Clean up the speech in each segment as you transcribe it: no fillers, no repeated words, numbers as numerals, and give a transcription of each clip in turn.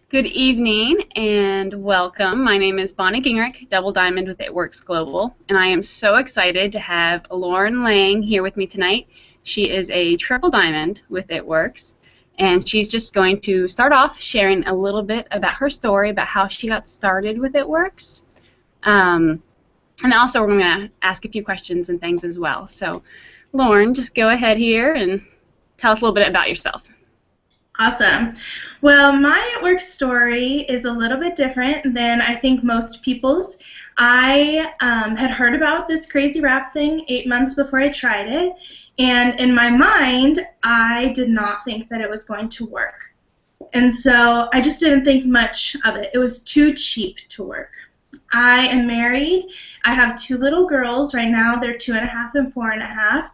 Good evening and welcome. My name is Bonnie Gingrich, Double Diamond with It Works Global, and I am so excited to have Lauren Laing here with me tonight. She is a Triple Diamond with It Works, and she's just going to start off sharing a little bit about her story, about how she got started with It Works. And also we're going to ask a few questions and things as well. So Lauren, just go ahead here and tell us a little bit about yourself. Awesome. Well, my work story is a little bit different than I think most people's. I had heard about this crazy wrap thing 8 months before I tried it, and in my mind, I did not think that it was going to work. And so I just didn't think much of it. It was too cheap to work. I am married. I have two little girls right now. They're 2.5 and 4.5.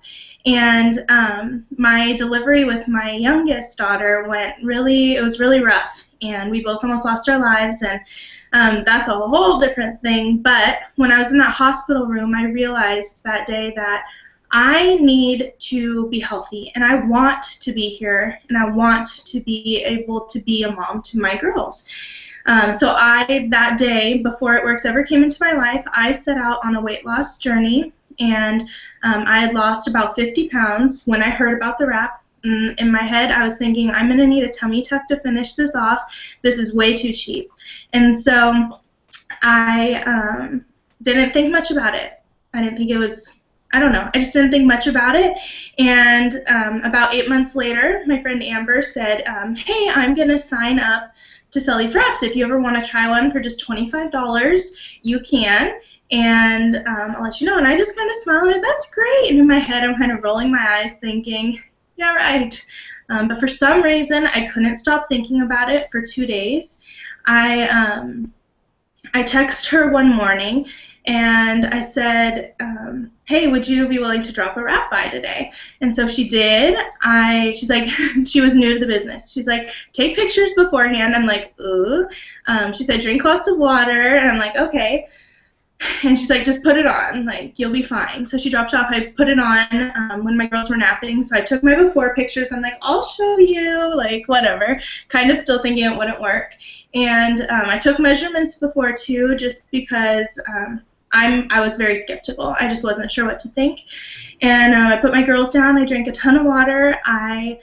And my delivery with my youngest daughter it was really rough. And we both almost lost our lives. And that's a whole different thing. But when I was in that hospital room, I realized that day that I need to be healthy, and I want to be here, and I want to be able to be a mom to my girls. So that day, before It Works ever came into my life, I set out on a weight loss journey, and I had lost about 50 pounds when I heard about the wrap. In my head, I was thinking, I'm going to need a tummy tuck to finish this off. This is way too cheap. And so I didn't think much about it. I didn't think it was, I don't know, I just didn't think much about it. And about 8 months later, my friend Amber said, hey, I'm going to sign up to sell these wraps. If you ever want to try one for just $25, you can, and I'll let you know. And I just kind of smiled, like, that's great. And in my head, I'm kind of rolling my eyes thinking, yeah, right. But for some reason, I couldn't stop thinking about it for 2 days. I texted her one morning, and I said, hey, would you be willing to drop a wrap by today? And so she did. She's like, she was new to the business. She's like, take pictures beforehand. I'm like, ooh. She said, drink lots of water. And I'm like, okay. And she's like, just put it on. Like, you'll be fine. So she dropped it off. I put it on when my girls were napping. So I took my before pictures. I'm like, I'll show you, like, whatever. Kind of still thinking it wouldn't work. And I took measurements before, too, just because I was very skeptical. I just wasn't sure what to think. And I put my girls down. I drank a ton of water. I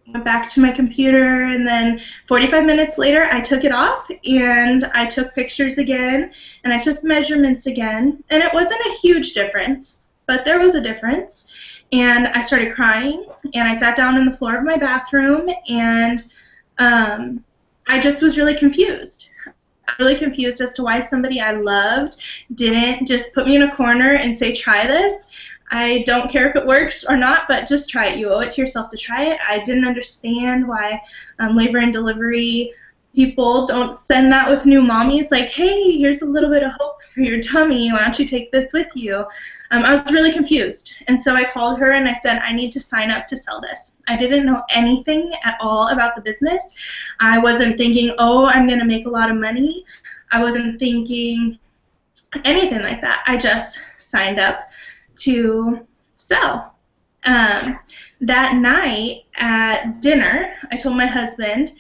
went back to my computer, and then 45 minutes later, I took it off, and I took pictures again, and I took measurements again. And it wasn't a huge difference, but there was a difference. And I started crying, and I sat down on the floor of my bathroom, and I just was really confused. Really confused as to why somebody I loved didn't just put me in a corner and say, try this. I don't care if it works or not, but just try it. You owe it to yourself to try it. I didn't understand why labor and delivery people don't send that with new mommies, like, hey, here's a little bit of hope for your tummy. Why don't you take this with you? I was really confused. And so I called her and I said, I need to sign up to sell this. I didn't know anything at all about the business. I wasn't thinking, oh, I'm going to make a lot of money. I wasn't thinking anything like that. I just signed up to sell. That night at dinner, I told my husband,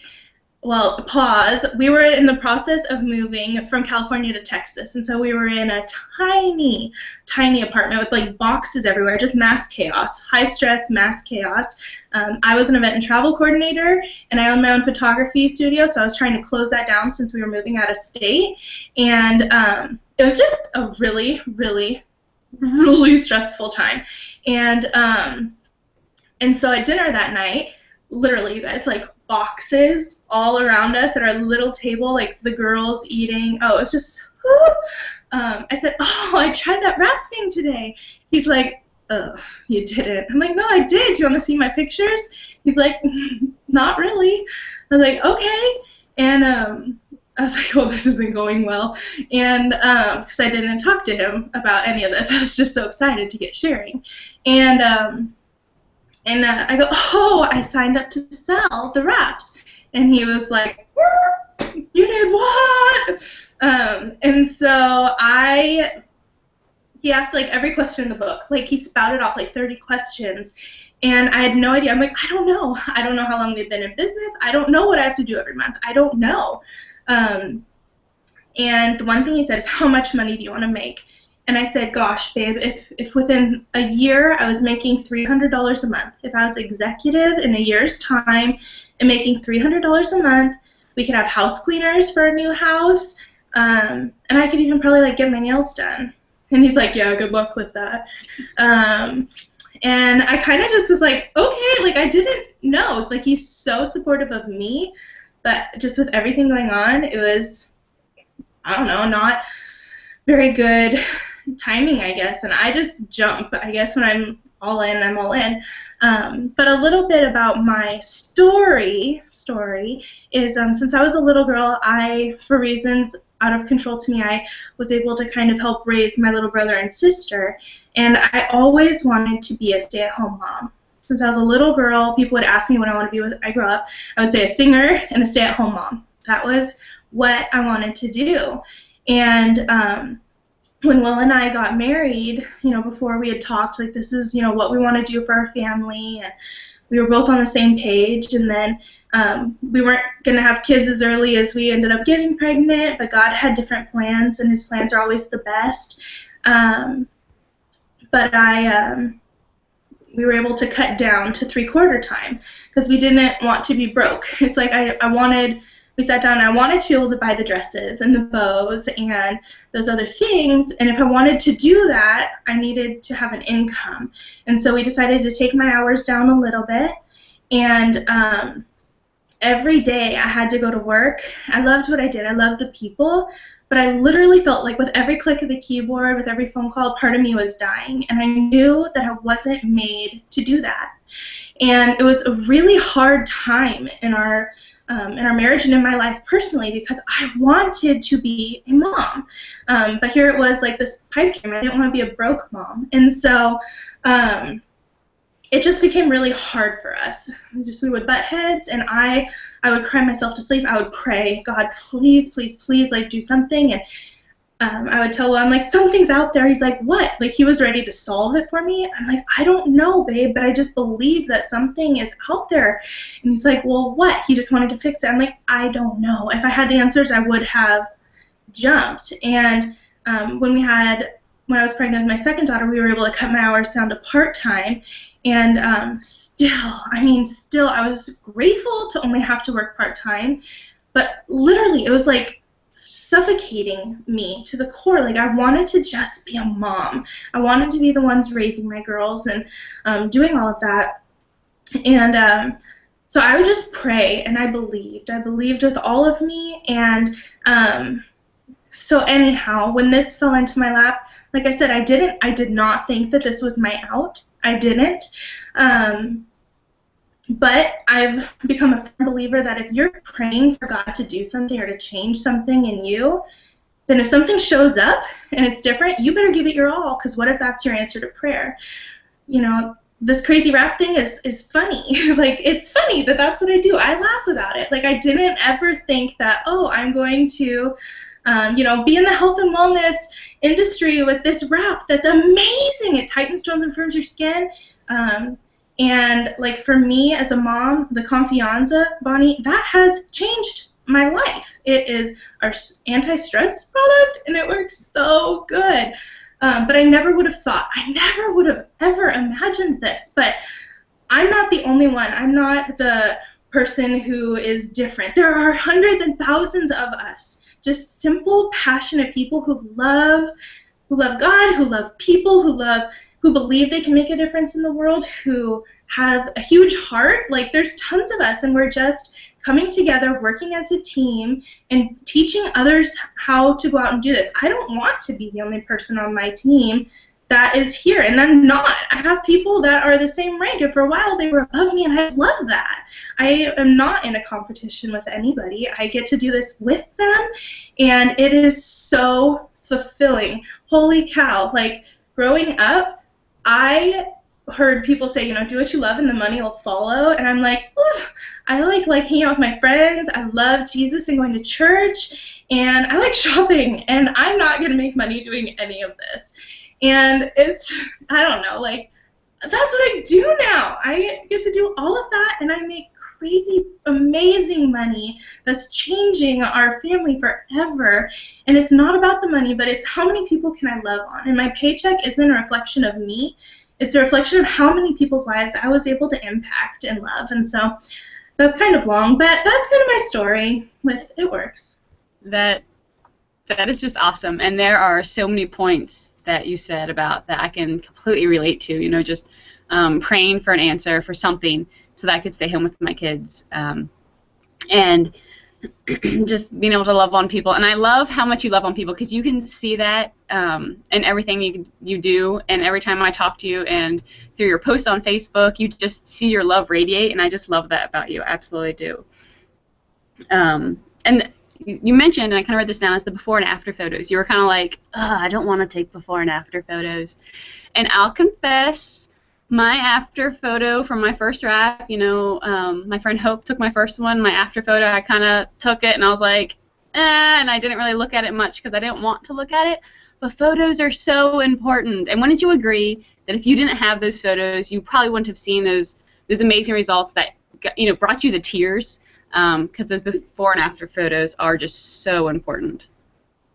well, pause. We were in the process of moving from California to Texas, and so we were in a tiny, tiny apartment with like boxes everywhere, just mass chaos, high stress, mass chaos. I was an event and travel coordinator, and I own my own photography studio, so I was trying to close that down since we were moving out of state, and it was just a really, really, really stressful time. And so at dinner that night, literally, you guys, like, boxes all around us at our little table, like the girls eating. Oh, it was just, I said, oh, I tried that wrap thing today. He's like, oh, you didn't. I'm like, no, I did. Do you want to see my pictures? He's like, not really. I was like, okay. And I was like, oh, this isn't going well. And because I didn't talk to him about any of this. I was just so excited to get sharing. And I go, oh, I signed up to sell the wraps. And he was like, you did what? And so he asked like every question in the book. Like he spouted off like 30 questions. And I had no idea. I'm like, I don't know. I don't know how long they've been in business. I don't know what I have to do every month. I don't know. And the one thing he said is, how much money do you want to make? And I said, gosh, babe, if within a year I was making $300 a month, if I was executive in a year's time and making $300 a month, we could have house cleaners for our new house, and I could even probably like get my nails done. And he's like, yeah, good luck with that. And I kind of just was like, okay, like I didn't know. Like he's so supportive of me, but just with everything going on, it was, I don't know, not very good timing, I guess. And I just jump. I guess when I'm all in, I'm all in. But a little bit about my story is since I was a little girl, for reasons out of control to me, I was able to kind of help raise my little brother and sister. And I always wanted to be a stay-at-home mom. Since I was a little girl, people would ask me what I want to be when I grow up. I would say a singer and a stay-at-home mom. That was what I wanted to do. And when Will and I got married, before we had talked, like this is, what we want to do for our family, and we were both on the same page. And then we weren't going to have kids as early as we ended up getting pregnant, but God had different plans, and his plans are always the best. But we were able to cut down to 3/4 time because we didn't want to be broke. It's like we sat down and I wanted to be able to buy the dresses and the bows and those other things, and if I wanted to do that, I needed to have an income. And so we decided to take my hours down a little bit, and every day I had to go to work. I loved what I did. I loved the people, but I literally felt like with every click of the keyboard, with every phone call, part of me was dying, and I knew that I wasn't made to do that. And it was a really hard time in our marriage and in my life personally because I wanted to be a mom. But here it was like this pipe dream. I didn't want to be a broke mom. And so it just became really hard for us. We would butt heads, and I would cry myself to sleep. I would pray, God, please, please, please, like, do something. And I would tell Will, I'm like, something's out there. He's like, what? Like, he was ready to solve it for me. I'm like, I don't know, babe, but I just believe that something is out there. And he's like, well, what? He just wanted to fix it. I'm like, I don't know. If I had the answers, I would have jumped. And when I was pregnant with my second daughter, we were able to cut my hours down to part-time. And still, I was grateful to only have to work part-time. But literally, it was like suffocating me to the core. Like, I wanted to just be a mom. I wanted to be the ones raising my girls and doing all of that. And so I would just pray, and I believed. I believed with all of me. And so anyhow, when this fell into my lap, like I said, I did not think that this was my out. I didn't. But I've become a firm believer that if you're praying for God to do something or to change something in you, then if something shows up and it's different, you better give it your all, because what if that's your answer to prayer? This crazy rap thing is funny. Like, it's funny that that's what I do. I laugh about it. Like, I didn't ever think that, I'm going to, be in the health and wellness industry with this rap that's amazing. It tightens, tones, and firms your skin. And like for me as a mom, the Confianza, Bonnie, that has changed my life. It is our anti-stress product, and it works so good. But I never would have thought, I never would have ever imagined this. But I'm not the only one. I'm not the person who is different. There are hundreds and thousands of us, just simple, passionate people who love God, who love people, who believe they can make a difference in the world, who have a huge heart. Like, there's tons of us, and we're just coming together, working as a team, and teaching others how to go out and do this. I don't want to be the only person on my team that is here, and I'm not. I have people that are the same rank, and for a while they were above me, and I love that. I am not in a competition with anybody. I get to do this with them, and it is so fulfilling. Holy cow. Like, growing up, I heard people say, do what you love and the money will follow, and I'm like, ooh, I like hanging out with my friends. I love Jesus and going to church, and I like shopping, and I'm not going to make money doing any of this. And it's, I don't know, like, that's what I do now. I get to do all of that, and I make crazy, amazing money that's changing our family forever. And it's not about the money, but it's how many people can I love on. And my paycheck isn't a reflection of me. It's a reflection of how many people's lives I was able to impact and love. And so that's kind of long, but that's kind of my story with It Works. That is just awesome. And there are so many points that you said about that I can completely relate to, you know, just praying for an answer for something so that I could stay home with my kids, and just being able to love on people. And I love how much you love on people, because you can see that in everything you do, and every time I talk to you and through your posts on Facebook, you just see your love radiate, and I just love that about you. I absolutely do. And you mentioned, and I kind of read this down, as the before and after photos. You were kind of like, I don't want to take before and after photos. And I'll confess, my after photo from my first wrap, you know, my friend Hope took my first one. My after photo, I kind of took it, and I was like, and I didn't really look at it much because I didn't want to look at it. But photos are so important. And wouldn't you agree that if you didn't have those photos, you probably wouldn't have seen those amazing results that, you know, brought you the tears? Because those before and after photos are just so important.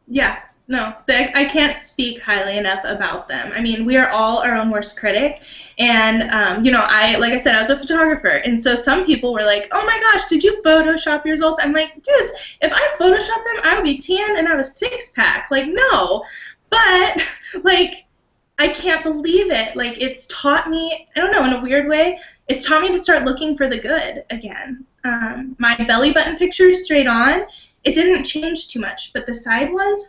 Yeah, no, I can't speak highly enough about them. I mean, we are all our own worst critic, and you know, like I said, I was a photographer, and so some people were like, "Oh my gosh, did you Photoshop your results?" I'm like, dudes, if I Photoshopped them, I would be tan and have a six-pack. Like, no, but like, I can't believe it. Like, it's taught me, I don't know, in a weird way, it's taught me to start looking for the good again. My belly button picture straight on, it didn't change too much, but the side ones,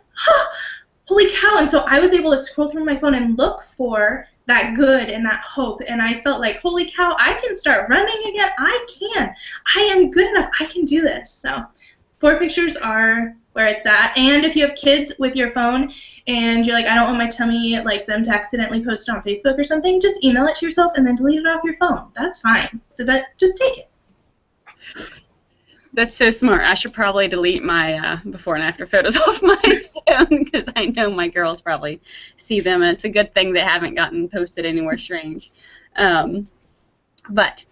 holy cow. And so I was able to scroll through my phone and look for that good and that hope, and I felt like, holy cow, I can start running again. I am good enough. I can do this. So 4 pictures are where it's at. And if you have kids with your phone and you're like, I don't want my tummy, like, them to accidentally post it on Facebook or something, just email it to yourself and then delete it off your phone. That's fine. But just take it. That's so smart. I should probably delete my before and after photos off my phone, because I know my girls probably see them, and it's a good thing they haven't gotten posted anywhere strange. But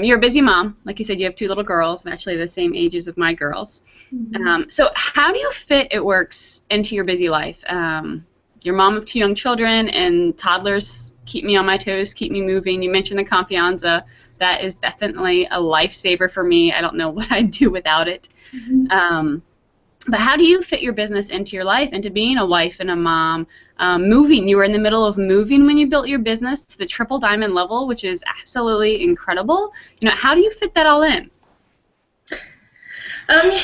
you're a busy mom. Like you said, you have 2 little girls, and actually the same ages of my girls. Mm-hmm. So how do you fit It Works into your busy life? You're mom of 2 young children, and toddlers keep me on my toes, keep me moving. You mentioned the Confianza. That is definitely a lifesaver for me. I don't know what I'd do without it. Mm-hmm. But how do you fit your business into your life, into being a wife and a mom? Moving, you were in the middle of moving when you built your business to the Triple Diamond level, which is absolutely incredible. You know, how do you fit that all in?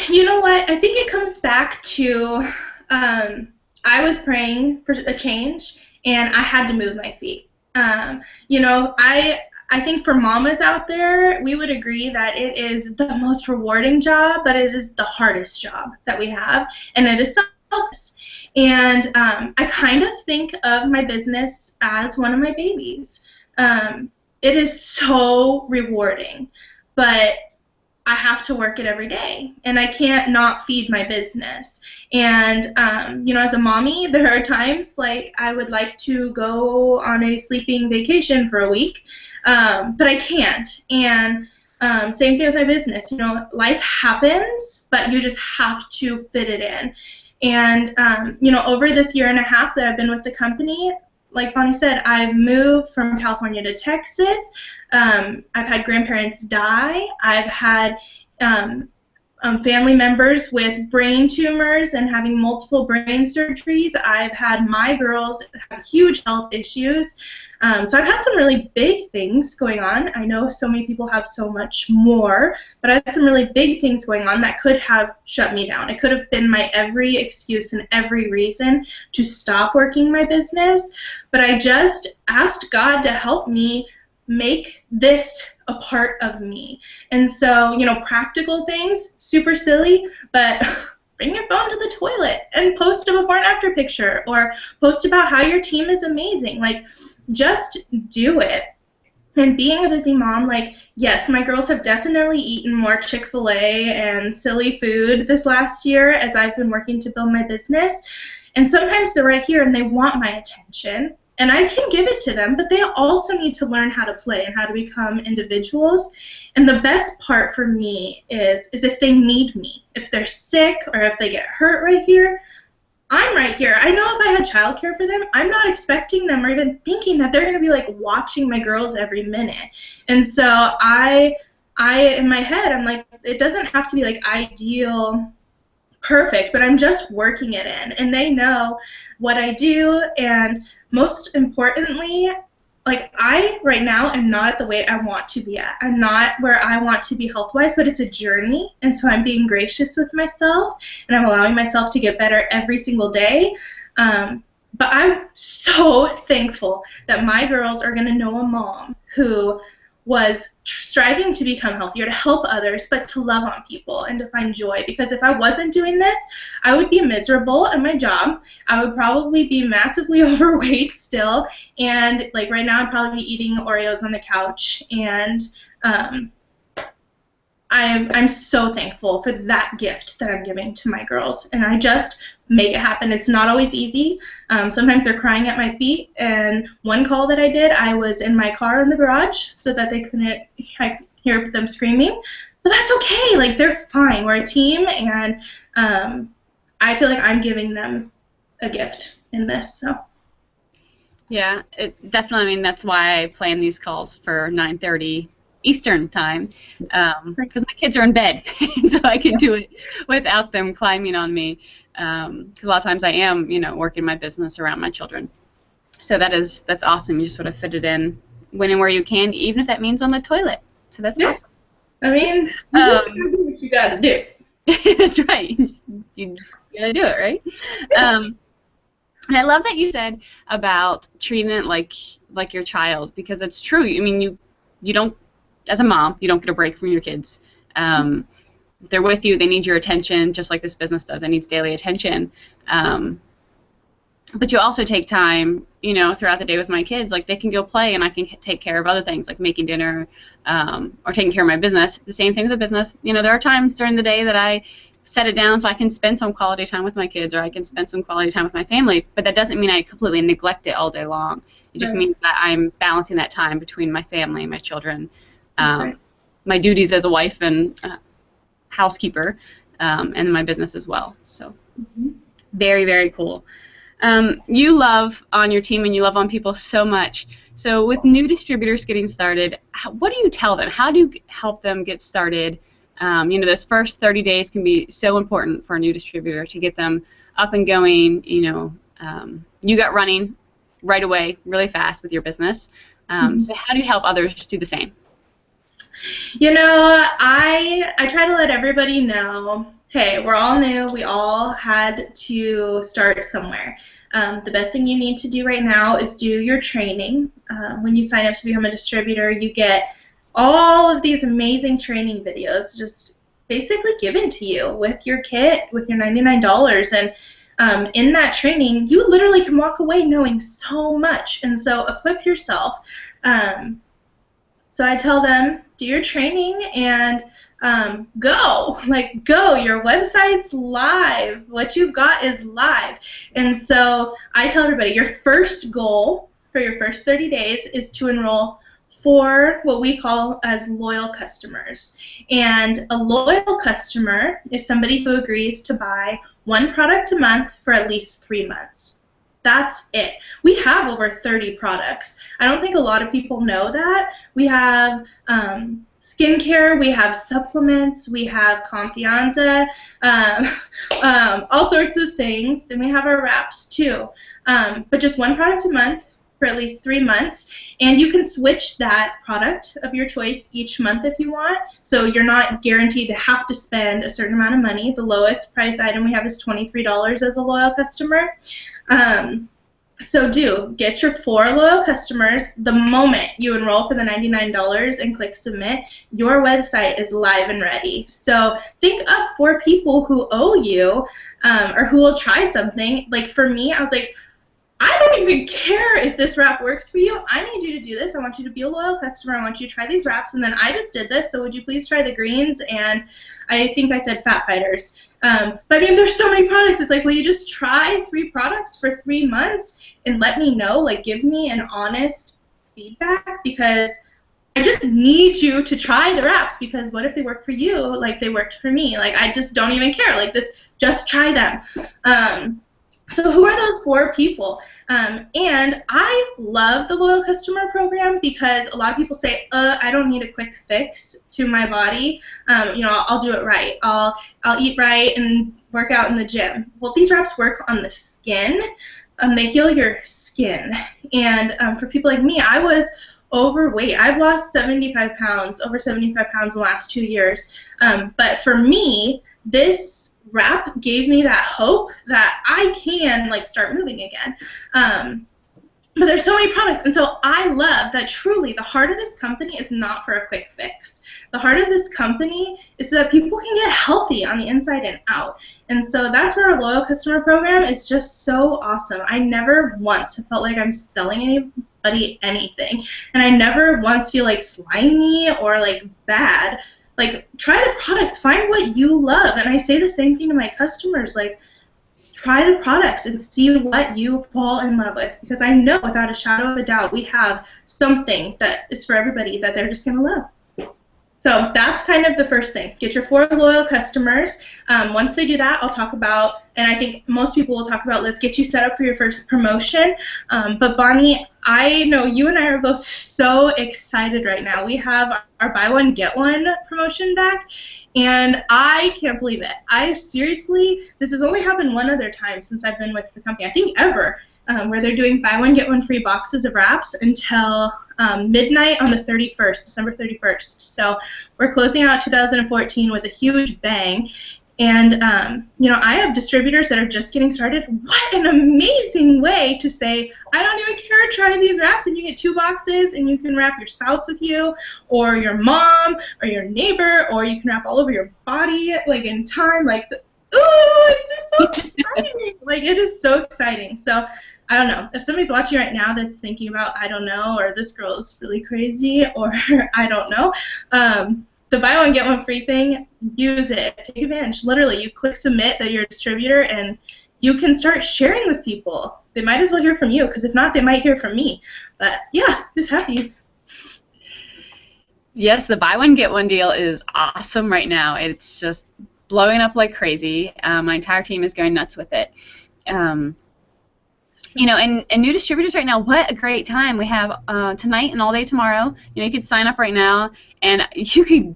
You know what? I think it comes back to I was praying for a change, and I had to move my feet. You know, I think for mamas out there, we would agree that it is the most rewarding job, but it is the hardest job that we have, and it is selfless. And I kind of think of my business as one of my babies. It is so rewarding, but I have to work it every day, and I can't not feed my business. And, you know, as a mommy, there are times, like, I would like to go on a sleeping vacation for a week, but I can't. And same thing with my business. You know, life happens, but you just have to fit it in. And, you know, over this 1.5 years that I've been with the company, like Bonnie said, I've moved from California to Texas. I've had grandparents die. I've had family members with brain tumors and having multiple brain surgeries. I've had my girls have huge health issues. So I've had some really big things going on. I know so many people have so much more, but I had some really big things going on that could have shut me down. It could have been my every excuse and every reason to stop working my business, but I just asked God to help me make this a part of me. And so, you know, practical things, super silly, but bring your phone to the toilet and post a before and after picture, or post about how your team is amazing. Like, just do it. And being a busy mom, like, yes, my girls have definitely eaten more Chick-fil-A and silly food this last year as I've been working to build my business. And sometimes they're right here and they want my attention. and I can give it to them, but they also need to learn how to play and how to become individuals. And the best part for me is if they need me, if they're sick or if they get hurt right here, I'm right here. I know if I had childcare for them, I'm not expecting them or even thinking that they're going to be like watching my girls every minute. And so I in my head, I'm like, it doesn't have to be like ideal, perfect, but I'm just working it in. And they know what I do. And most importantly, like I right now am not at the weight I want to be at. I'm not where I want to be health-wise, but it's a journey. And so I'm being gracious with myself, and I'm allowing myself to get better every single day. But I'm so thankful that my girls are going to know a mom who was striving to become healthier, to help others, but to love on people and to find joy. Because if I wasn't doing this, I would be miserable at my job. I would probably be massively overweight still. And like right now, I'd probably be eating Oreos on the couch. And I'm so thankful for that gift that I'm giving to my girls. And I just make it happen. It's not always easy. Sometimes they're crying at my feet. And one call that I did, I was in my car in the garage so that they couldn't hear them screaming. But that's okay. Like, they're fine. We're a team, and I feel like I'm giving them a gift in this. So. Yeah, it definitely. I mean, that's why I plan these calls for 9:30 Eastern time, because my kids are in bed, so I can do it without them climbing on me. Because a lot of times I am, working my business around my children. So that's awesome. You just sort of fit it in when and where you can, even if that means on the toilet. So that's awesome. I mean, you just gotta do what you gotta do. That's right. You gotta do it, right? Yes. And I love that you said about treating it like your child, because it's true. I mean, you don't, as a mom, you don't get a break from your kids. They're with you. They need your attention, just like this business does. It needs daily attention. But you also take time, throughout the day with my kids. Like, they can go play, and I can take care of other things, like making dinner or taking care of my business. The same thing with the business. There are times during the day that I set it down so I can spend some quality time with my kids, or I can spend some quality time with my family. But that doesn't mean I completely neglect it all day long. It just means that I'm balancing that time between my family and my children, my duties as a wife and housekeeper, and my business as well. So very, very cool. You love on your team and you love on people so much. So with new distributors getting started, what do you tell them? How do you help them get started? Those first 30 days can be so important for a new distributor to get them up and going. You got running right away, really fast with your business. So how do you help others do the same? I try to let everybody know, hey, we're all new. We all had to start somewhere. The best thing you need to do right now is do your training. When you sign up to become a distributor, you get all of these amazing training videos just basically given to you with your kit, with your $99. And in that training, you literally can walk away knowing so much. And so equip yourself. So I tell them, do your training and go. Go. Your website's live. What you've got is live. And so I tell everybody, your first goal for your first 30 days is to enroll 4 what we call as loyal customers. And a loyal customer is somebody who agrees to buy 1 product a month for at least 3 months. That's it. We have over 30 products. I don't think a lot of people know that. We have skincare, we have supplements, we have Confianza, all sorts of things, and we have our wraps too. But just 1 product a month for at least 3 months, and you can switch that product of your choice each month if you want, so you're not guaranteed to have to spend a certain amount of money. The lowest price item we have is $23 as a loyal customer. So get your 4 loyal customers. The moment you enroll for the $99 and click submit, your website is live and ready. So think up 4 people who owe you or who will try something. Like for me, I was like, I don't even care if this wrap works for you. I need you to do this. I want you to be a loyal customer. I want you to try these wraps. And then I just did this, so would you please try the greens? And I think I said fat fighters. But I mean, there's so many products. It's like, will you just try 3 products for 3 months and let me know? Like, give me an honest feedback, because I just need you to try the wraps, because what if they work for you like they worked for me? Like, I just don't even care. Like, this, just try them. So who are those 4 people? And I love the Loyal Customer Program because a lot of people say, I don't need a quick fix to my body. I'll do it right. I'll eat right and work out in the gym. Well, these wraps work on the skin. They heal your skin. And for people like me, I was overweight. I've lost 75 pounds, over 75 pounds in the last 2 years. But for me, this wrap gave me that hope that I can like start moving again. But there's so many products, and so I love that truly the heart of this company is not for a quick fix. The heart of this company is so that people can get healthy on the inside and out. And so that's where our Loyal Customer Program is just so awesome. I never once felt like I'm selling anybody anything, and I never once feel like slimy or like bad. Like, try the products, find what you love. And I say the same thing to my customers, like, try the products and see what you fall in love with, because I know without a shadow of a doubt we have something that is for everybody that they're just going to love. So that's kind of the first thing. Get your 4 loyal customers. Once they do that, I'll talk about, and I think most people will talk about, let's get you set up for your first promotion. But Bonnie, I know you and I are both so excited right now. We have our buy one, get one promotion back, and I can't believe it. I seriously, this has only happened one other time since I've been with the company, I think ever, where they're doing buy one, get one free boxes of wraps until midnight on the 31st, December 31st. So we're closing out 2014 with a huge bang. And, I have distributors that are just getting started. What an amazing way to say, I don't even care, try these wraps, and you get 2 boxes, and you can wrap your spouse with you, or your mom, or your neighbor, or you can wrap all over your body, like, in time. Like, ooh, it's just so exciting. Like, it is so exciting. So, I don't know. If somebody's watching right now that's thinking about, I don't know, or this girl is really crazy, or I don't know, the buy one, get one free thing, use it. Take advantage. Literally, you click submit that you're a distributor, and you can start sharing with people. They might as well hear from you, because if not, they might hear from me. But, yeah, just happy. Yes, the buy one, get one deal is awesome right now. It's just blowing up like crazy. My entire team is going nuts with it. And new distributors right now, what a great time. We have tonight and all day tomorrow. You could sign up right now, and you could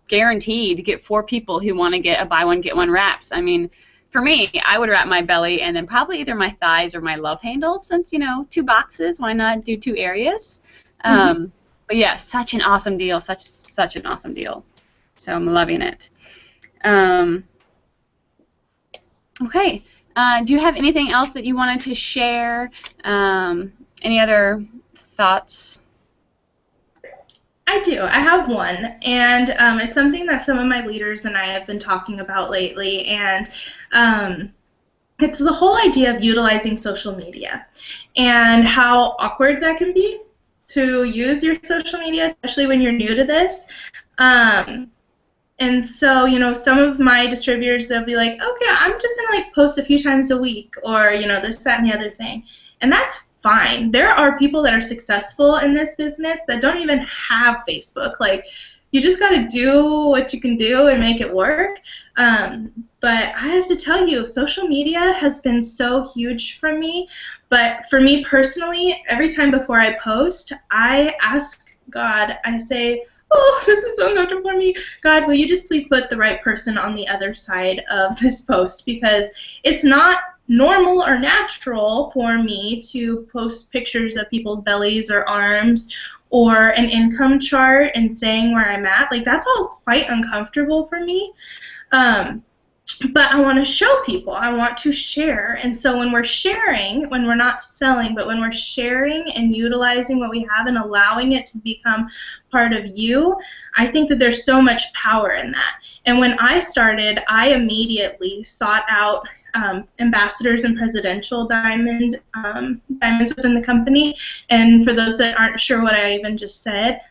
guarantee to get 4 people who want to get a buy one, get one wraps. I mean, for me, I would wrap my belly and then probably either my thighs or my love handles, since, 2 boxes, why not do 2 areas? But yeah, such an awesome deal, such an awesome deal. So I'm loving it. Okay. Do you have anything else that you wanted to share? Any other thoughts? I do. I have one, and it's something that some of my leaders and I have been talking about lately, and it's the whole idea of utilizing social media and how awkward that can be to use your social media, especially when you're new to this. And so, some of my distributors, they'll be like, okay, I'm just going to, post a few times a week, or, this, that, and the other thing. And that's fine. There are people that are successful in this business that don't even have Facebook. Like, you just got to do what you can do and make it work. But I have to tell you, social media has been so huge for me. But for me personally, every time before I post, I ask God, I say, oh, this is so uncomfortable for me. God, will you just please put the right person on the other side of this post? Because it's not normal or natural for me to post pictures of people's bellies or arms or an income chart and saying where I'm at. Like, that's all quite uncomfortable for me. but I want to show people. I want to share. And so when we're sharing, when we're not selling, but when we're sharing and utilizing what we have and allowing it to become part of you, I think that there's so much power in that. And when I started, I immediately sought out ambassadors and presidential diamonds within the company. And for those that aren't sure what I even just said,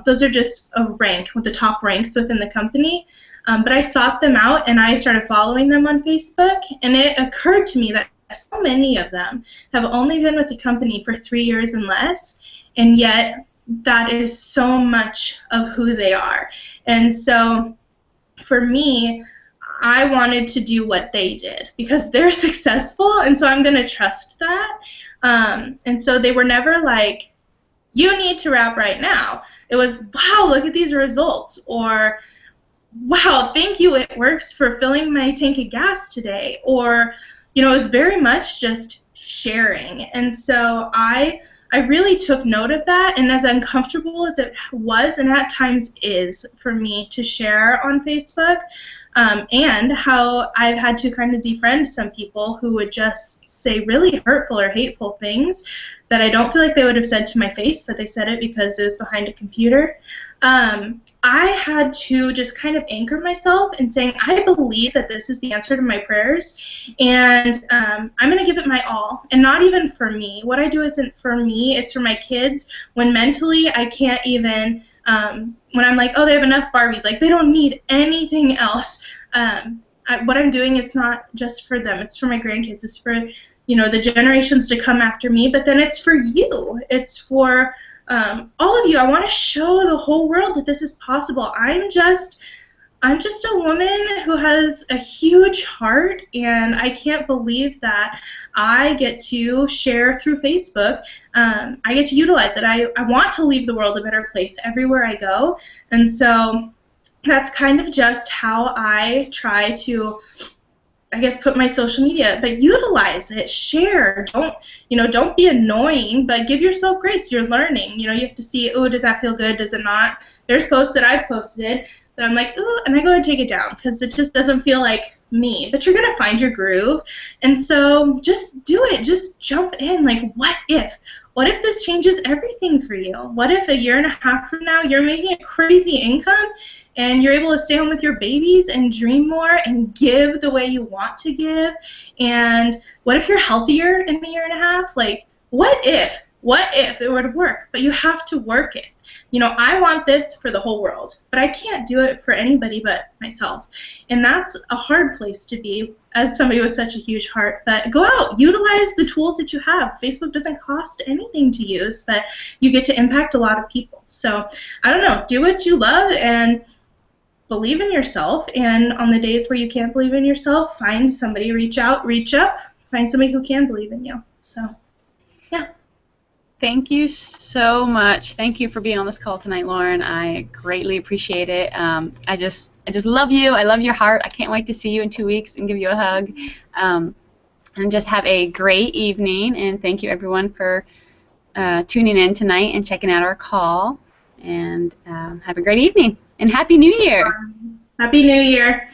those are just a rank with the top ranks within the company. But I sought them out and I started following them on Facebook, and it occurred to me that so many of them have only been with the company for 3 years and less, and yet that is so much of who they are. And so for me, I wanted to do what they did because they're successful, and so I'm going to trust that. And so they were never like, you need to rap right now. It was, wow, look at these results, or wow, thank you, it works for filling my tank of gas today. Or, it was very much just sharing. And so I really took note of that, and as uncomfortable as it was, and at times is for me to share on Facebook, and how I've had to kind of defriend some people who would just say really hurtful or hateful things that I don't feel like they would have said to my face, but they said it because it was behind a computer. I had to just kind of anchor myself in saying, I believe that this is the answer to my prayers, and I'm going to give it my all, and not even for me. What I do isn't for me, it's for my kids. When mentally I can't even, when I'm like, oh, they have enough Barbies, like they don't need anything else. What I'm doing, it's not just for them, it's for my grandkids, it's for, the generations to come after me, but then it's for you. It's for all of you. I want to show the whole world that this is possible. I'm just a woman who has a huge heart, and I can't believe that I get to share through Facebook. I get to utilize it. I want to leave the world a better place everywhere I go, and so that's kind of just how I try to, I guess, put my social media, but utilize it, share. Don't be annoying, but give yourself grace. You're learning. You have to see, oh, does that feel good? Does it not? There's posts that I've posted that I'm like, ooh, and I go and take it down because it just doesn't feel like me. But you're going to find your groove. And so just do it. Just jump in. Like, what if? What if this changes everything for you? What if a year and a half from now you're making a crazy income and you're able to stay home with your babies and dream more and give the way you want to give? And what if you're healthier in a year and a half? Like, what if? What if it would work? But you have to work it. I want this for the whole world, but I can't do it for anybody but myself. And that's a hard place to be as somebody with such a huge heart. But go out, utilize the tools that you have. Facebook doesn't cost anything to use, but you get to impact a lot of people. So, I don't know, do what you love and believe in yourself. And on the days where you can't believe in yourself, find somebody, reach out, reach up, find somebody who can believe in you. So, yeah. Thank you so much. Thank you for being on this call tonight, Lauren. I greatly appreciate it. I just love you. I love your heart. I can't wait to see you in 2 weeks and give you a hug. And just have a great evening. And thank you, everyone, for tuning in tonight and checking out our call. And have a great evening. And Happy New Year. Happy New Year.